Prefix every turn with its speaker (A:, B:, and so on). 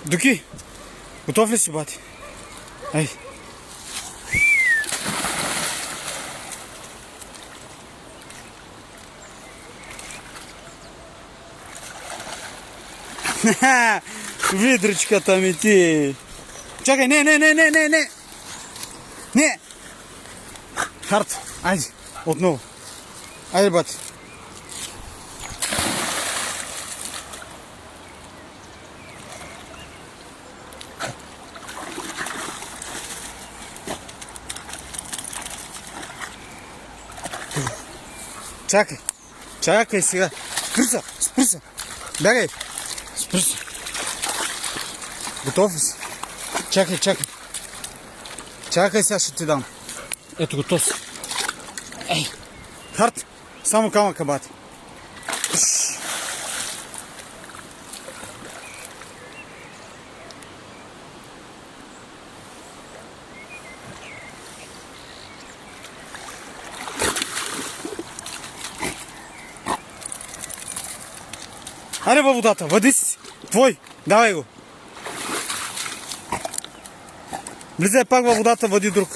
A: Дуки, готов ли си, бати? Ай. Видричката ми ти. Чакай, не. Не. Харт, айде, отново. Айде, бати. Чакай сега. Спри се. Бягай. Спри се. Готов ли си? Чакай. Чакай, сега ще ти дам. Ето, готов си. Ей. Харт, само камъка, бати. Аре във водата, въди си. Твой, давай го. Влизай пак във водата, въди друг.